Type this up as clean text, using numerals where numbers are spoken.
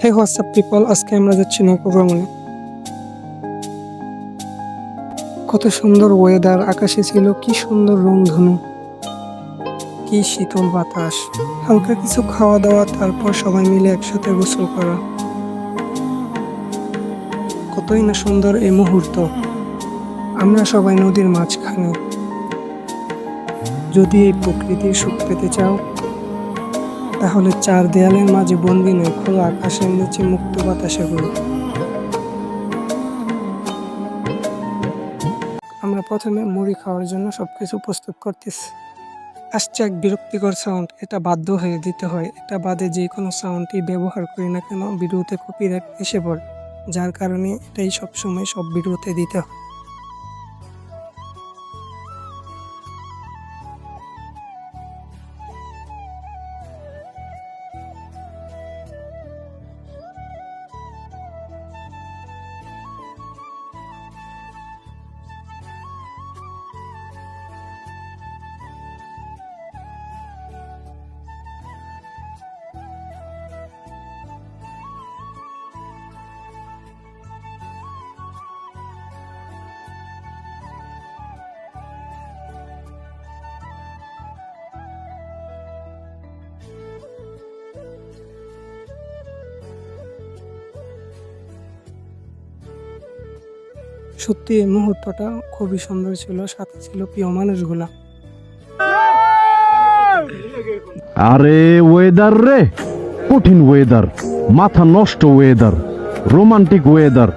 হে WhatsApp people, আজকে আমরা যাচ্ছি নৌকা ভ্রমণে। কত সুন্দর ওয়েদার, আকাশে ছিল কি সুন্দর রংধনু, কি শীতল বাতাস, হালকা কিছু খাওয়া দাওয়া, তারপর সবাই মিলে একসাথে গোসল করা। কতই না সুন্দর এই মুহূর্ত। আমরা সবাই নদীর মাঝখানে। যদি এই প্রকৃতির সুখ পেতে চাও, তাহলে চার দেয়ালের মাঝে বন্দি নয়, খোলা আকাশের নিচে মুক্ত বাতাসে ঘুরো। আমরা প্রথমে মুড়ি খাওয়ার জন্য সবকিছু প্রস্তুত করতেছি। আসছে এক বিরক্তিকর সাউন্ড, এটা বাধ্য হয়ে দিতে হয়। এটা বাদে যে কোনো সাউন্ডই ব্যবহার করি না কেন ভিডিওতে কপিরাইট এসে পড়ে, যার কারণে এটাই সবসময় সব ভিডিওতে দিতে হয়। সত্যি এই মুহূর্তটা খুবই সুন্দর ছিল, সাথে ছিল প্রিয় মানুষগুলা। আরে ওয়েদার রে, কঠিন ওয়েদার, মাথা নষ্ট ওয়েদার, রোমান্টিক ওয়েদার।